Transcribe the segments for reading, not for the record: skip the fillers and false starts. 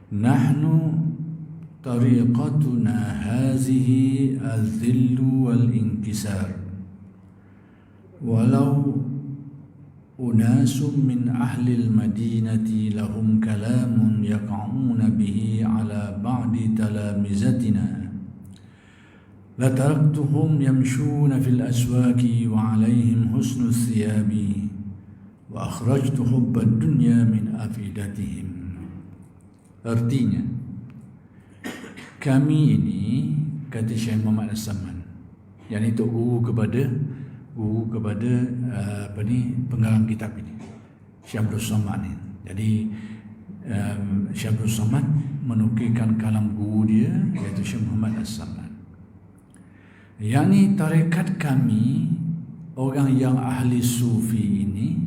Nahnu tariqatuna hazihi al-dhillu wal-inkisar. Walau unasum min ahli al-madinati lahum kalamun yaqa'una bihi ala ba'di talamizatina lataraktuhum yamshuna fil aswaki wa alaihim husnul thiyabi wa akhrajtu hubbad dunya min afidatihim. Artinya, kami ini, kata Syekh Muhammad As-Saman, yang itu guru kepada pengarang kitab ini, Syekh Abdul Somad ni. Jadi Syekh Abdul Somad menukilkan kalam guru dia, iaitu Syekh Muhammad As-Saman. Yang tarekat kami, orang yang ahli sufi ini,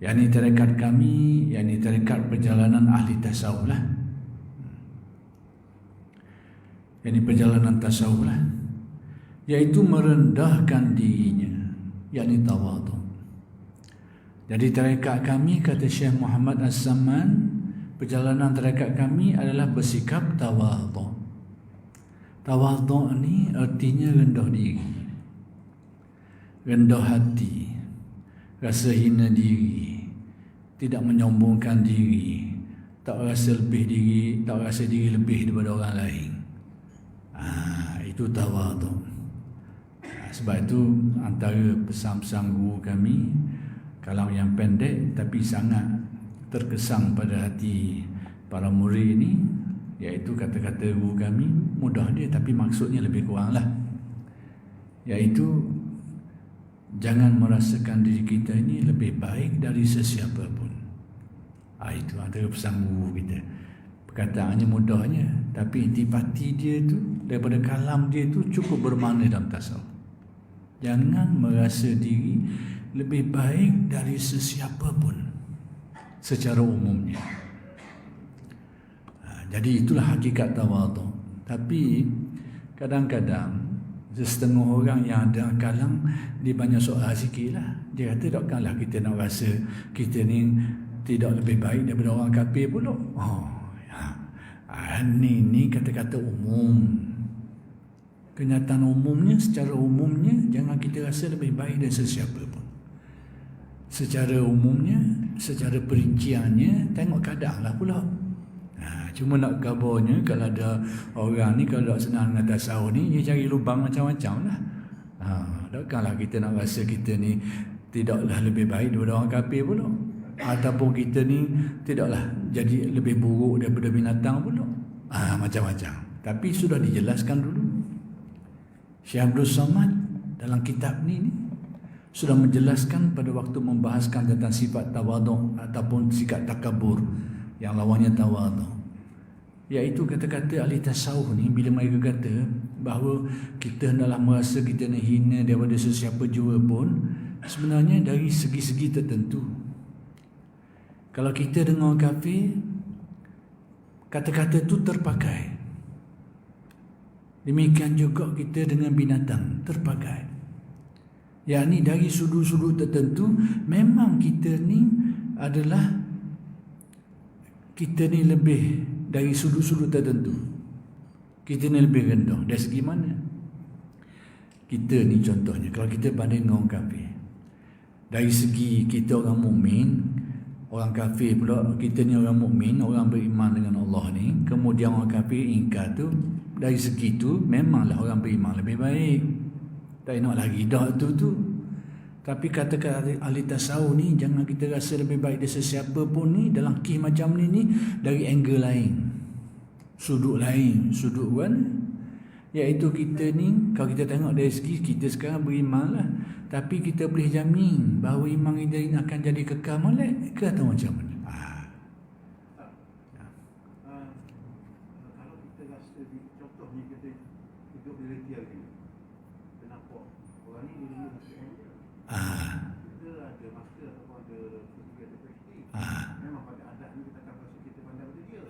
yakni tarekat kami, yakni tarekat perjalanan ahli tasawuf lah. Yakni perjalanan tasawuf lah, iaitu merendahkan dirinya, yakni tawadhu. Jadi tarekat kami, kata Syekh Muhammad As-Saman, perjalanan tarekat kami adalah bersikap tawadhu. Tawadhu ni artinya rendah diri, rendah hati, rasa hina diri, tidak menyombongkan diri, tak rasa diri lebih daripada orang lain. Itu tawadhu. Sebab itu antara pesan-pesan guru kami, kalam yang pendek tapi sangat terkesan pada hati para murid ini, iaitu kata-kata guru kami, mudah dia tapi maksudnya lebih kurang lah, iaitu jangan merasakan diri kita ini lebih baik dari sesiapa pun. Itu antara pesan guru kita. Perkataannya mudahnya, tapi intipati dia tu, daripada kalam dia tu cukup bermakna dalam tasawuf. Jangan merasa diri lebih baik dari sesiapa pun secara umumnya. Jadi itulah hakikat tawadhu. Tapi kadang-kadang setengah orang yang ada kalam, dia banyak soal sikit lah. Dia kata takkanlah kita nak rasa kita ni tidak lebih baik daripada orang kafir pula. Ni kata-kata umum. Kenyataan umumnya, secara umumnya, jangan kita rasa lebih baik dari sesiapa pun. Secara umumnya, secara perinciannya, tengok keadaan lah pula. Cuma nak kabarnya, kalau ada orang ni, kalau tak senang dengan tasawuf ni, dia cari lubang macam-macam lah. Takkanlah kita nak rasa kita ni tidaklah lebih baik daripada orang kafir pula, ataupun kita ni tidaklah jadi lebih buruk daripada binatang pula. Macam-macam. Tapi sudah dijelaskan dulu. Syekh Abdul Somad dalam kitab ni sudah menjelaskan pada waktu membahaskan tentang sifat tawadhu ataupun sikap takabur yang lawannya tawadhu, iaitu kata-kata ahli tasawuf ni, bila mereka kata bahawa kita hendaklah merasa kita ni hina daripada sesiapa jua pun, sebenarnya dari segi-segi tertentu. Kalau kita dengar kafir, kata-kata tu terpakai. Demikian juga kita dengan binatang, terpakai. Yakni dari sudut-sudut tertentu, memang kita ni adalah, kita ni lebih dari sudut-sudut tertentu. Kita ni lebih rendah. Dari segi mana? Kita ni contohnya, kalau kita banding dengan orang kafir, dari segi kita orang mukmin, orang kafir pula, kita ni orang mukmin, orang beriman dengan Allah ni, kemudian orang kafir ingkar tu, dari segi tu memanglah orang beriman lebih baik. Tak nak lagi dah tu. Tapi kata-kata ahli tasawuf ni, jangan kita rasa lebih baik dari sesiapa pun ni, dalam kisah macam ni dari angle lain, sudut lain, sudut mana? Iaitu kita ni, kalau kita tengok dari segi kita sekarang beriman lah, tapi kita boleh jamin bahawa iman kita akan jadi kekal molek ke atau macam mana? Kalau kita rasa, contohnya kita hidup di retail ni, kenapa orang ni dia masuk angel? Kita ada master ataupun ada prestige. Memang pada adat ni kita akan rasa kita pandai pada dia.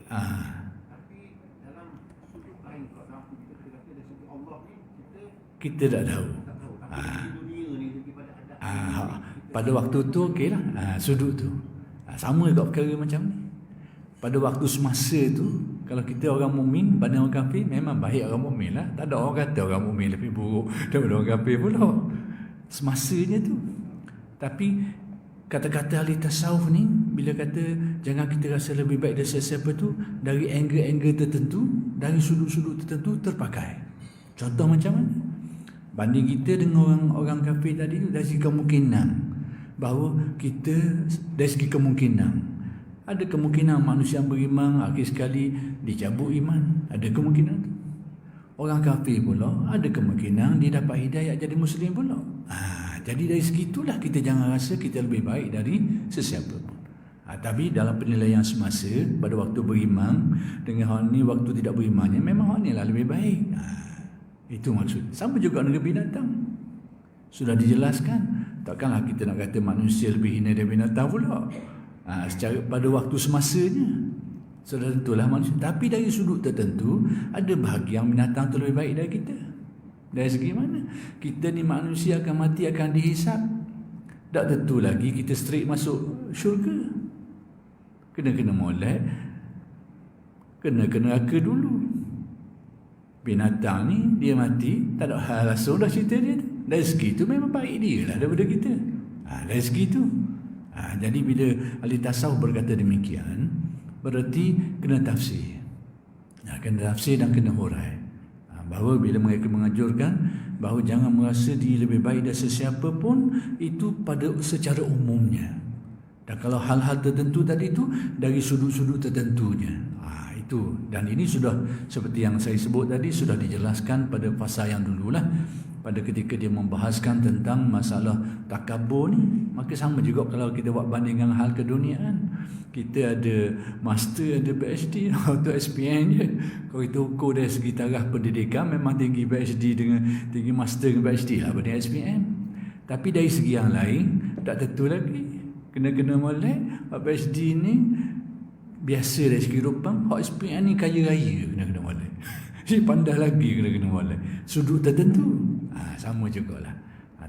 Tapi dalam sudut lain, kalau dalam kita kata dari segi Allah ni, kita tak tahu. Tapi di dunia ni lagi pada adat. Pada waktu tu okeylah, sudut tu sama juga perkara macam ni. pada waktu semasa tu, kalau kita orang mukmin banding orang kafir, memang baik orang mukmin lah. Tak ada orang kata orang mukmin lebih buruk daripada orang kafir pula. Semasanya tu. Tapi kata-kata ahli tasawuf ni, bila kata jangan kita rasa lebih baik dari sesiapa tu, dari angle-angle tertentu, dari sudut-sudut tertentu terpakai. Contoh macam mana? Banding kita dengan orang kafir tadi tu, dari segi kemungkinan bahawa kita, dari segi kemungkinan ada kemungkinan manusia yang beriman akhir sekali dicabut iman. Ada kemungkinan tu. Orang kafir pula ada kemungkinan dia dapat hidayah jadi Muslim pula. Jadi dari segitulah kita jangan rasa kita lebih baik dari sesiapa pun. Tapi dalam penilaian semasa, pada waktu beriman dengan orang ni waktu tidak berimannya, memang orang ni lah lebih baik. Itu maksud. Sama juga dengan binatang. Sudah dijelaskan. Takkanlah kita nak kata manusia lebih hina dari binatang pula. Secara pada waktu semasanya sudah tentulah manusia. Tapi dari sudut tertentu ada bahagian binatang tu lebih baik dari kita. Dari segi mana? Kita ni manusia akan mati, akan dihisap. Tak tentu lagi kita straight masuk syurga. Kena molek, kena neraka dulu. Binatang ni dia mati, tak ada hal langsung dah cerita dia. Dari segi tu memang baik dia lah daripada kita. Dari segi tu. Jadi bila ahli tasawuf berkata demikian, berarti kena tafsir. Kena tafsir dan kena hurai. Bahawa bila mereka menganjurkan bahawa jangan merasa diri lebih baik dari sesiapa pun, itu pada secara umumnya. Dan kalau hal-hal tertentu tadi itu dari sudut-sudut tertentunya. Itu. Dan ini sudah seperti yang saya sebut tadi, sudah dijelaskan pada fasa yang dululah. Pada ketika dia membahaskan tentang masalah takabur ni, maka sama juga kalau kita buat bandingan hal keduniaan. Kita ada master, ada PhD, atau SPM je. Kalau kita ukur dari segi taraf pendidikan, memang tinggi PhD dengan tinggi master dengan PhD lah pada SPM. Tapi dari segi yang lain, tak tentu lagi. Kena molek, PhD ni biasa dari segi rupa, SPM ni kaya raya, kena molek. Si pandai lagi kena molek. Sudut tertentu. Sama jugalah.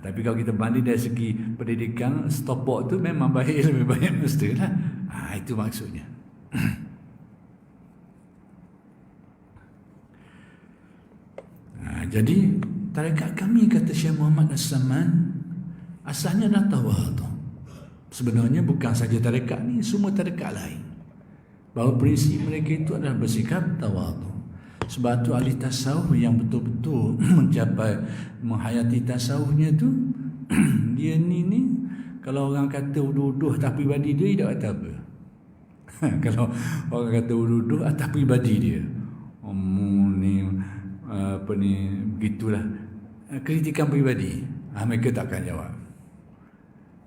Tapi kalau kita banding dari segi pendidikan, stopwatch tu memang baik, lebih baik mestilah. Itu maksudnya. Jadi tarekat kami, kata Syekh Muhammad As-Saman, asalnya adalah tawadhu. Sebenarnya bukan saja tarekat ni, semua tarekat lain. Bahawa prinsip mereka itu adalah bersikap tawadhu. Sebab tu ahli tasawuf yang betul-betul mencapai menghayati tasawufnya tu, dia ni kalau orang kata uduh-uduh atas pribadi dia, dia tak kata apa. Kalau orang kata uduh-uduh atas pribadi dia, ni apa ni, begitulah kritikan pribadi, mereka takkan jawab.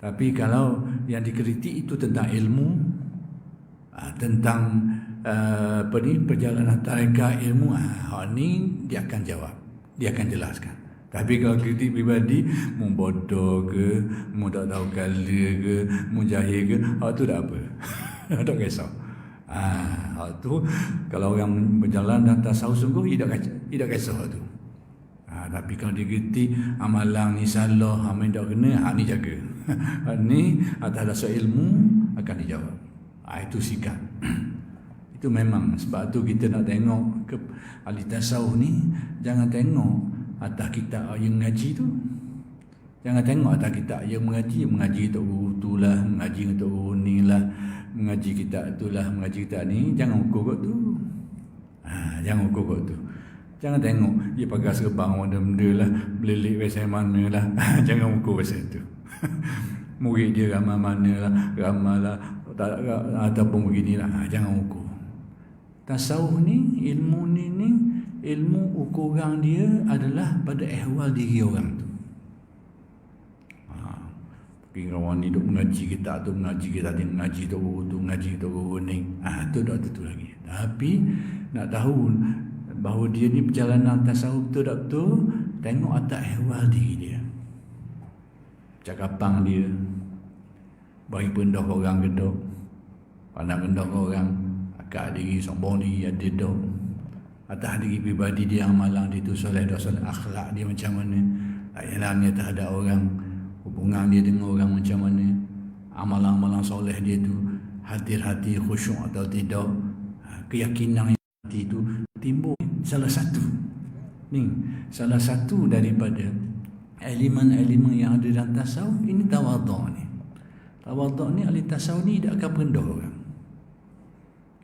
Tapi kalau yang dikritik itu tentang ilmu, tentang perjalanan tarekat ilmu, ni dia akan jawab, dia akan jelaskan. Tapi kalau kritik pribadi, mu bodoh ke, mu tak tahu kala ke, mu jahil ke, tu dah apa. Tak kisah. Tu kalau orang berjalan dan tasawuf sungguh, tidak kisah tu. Tapi kalau dia kritik amalan ni salah, amal tak kena, ni jaga. Ni atas dasar ilmu akan dijawab. Itu sikap. Itu memang sebab tu kita nak tengok ke ahli tasawuf ni, jangan tengok atas kitab yang mengaji tu. Jangan tengok atas kitab yang mengaji untuk guru tu lah, mengaji untuk guru ni lah, mengaji kitab tu lah, mengaji kitab ni. Jangan ukur kot tu. Jangan ukur kot tu. Jangan tengok dia pakai serban benda-benda lah, belilik pasal mana lah. Jangan ukur pasal tu. Murid dia ramai mana lah, ramai lah, ataupun beginilah. Jangan ukur. Tasawuf ni, ilmu ni ilmu ukuran dia adalah pada ehwal diri orang tu. Pergi kawan ni duk mengaji kita tu, mengaji kita ni, mengaji tu guru tu, mengaji tu guru ni. Tu dah tentu lagi. Tapi nak tahu bahawa dia ni perjalanan tasawuf tu tak betul, tengok atas ehwal diri dia. Cakapan dia, bagi pendah orang gedok, pandang pendah orang, akak diri, sombong diri, ada dok. Atas diri pribadi dia, amalan dia tu soleh, akhlak dia macam mana, layanannya terhadap orang, hubungan dia dengan orang macam mana, amalan-amalan soleh dia tu, hati khusyuk atau tidak, keyakinan hati itu timbul. Salah satu daripada elemen-elemen yang ada dalam tasawuf ini tawaduk ni. Tawaduk ni ahli tasawuf ni tidak akan rendah orang.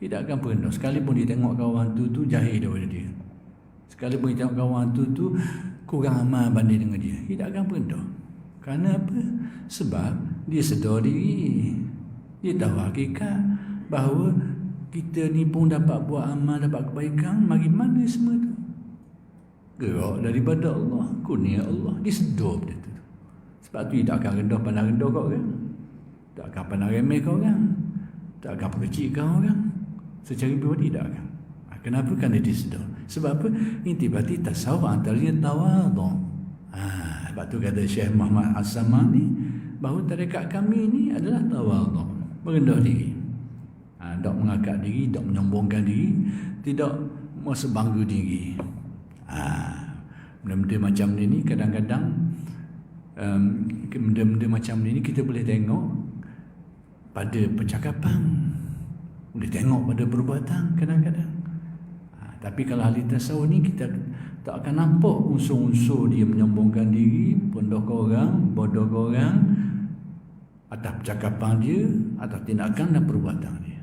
Tidak akan rendah. Sekalipun dia tengok kawan tu jahil daripada dia. Sekalipun dia tengok kawan tu kurang amal banding dengan dia, tidak akan rendah. Kerana apa? Sebab dia sedar diri. Dia tahu hakikat bahawa kita ni pun dapat buat amal, dapat kebaikan. Mari mana semua tu? Gerak daripada Allah, kurnia Allah. Dia sedar benda tu. Sebab tu dia tak akan pandang rendah kat orang. Tak akan pandang remeh kat orang. Tak akan perkecilkan orang. Secara pribadi tak akan. Kenapa? Kerana dia sedar. Sebab apa? Intibati tasawuf antaranya tawaduk. Sebab tu kata Syekh Muhammad As-Samad ni, bahawa tarekat kami ni adalah tawaduk, merendah diri. Tak mengangkat diri, tak menyombongkan diri, tidak berbangga diri. Benda-benda macam ni kadang-kadang benda-benda macam ni kita boleh tengok pada percakapan, boleh tengok pada perbuatan kadang-kadang. Tapi kalau ahli tasawuf ni kita tak akan nampak unsur-unsur dia menyombongkan diri, rendah ke orang, bodoh ke orang, atas percakapan dia, atas tindakan dan perbuatan dia.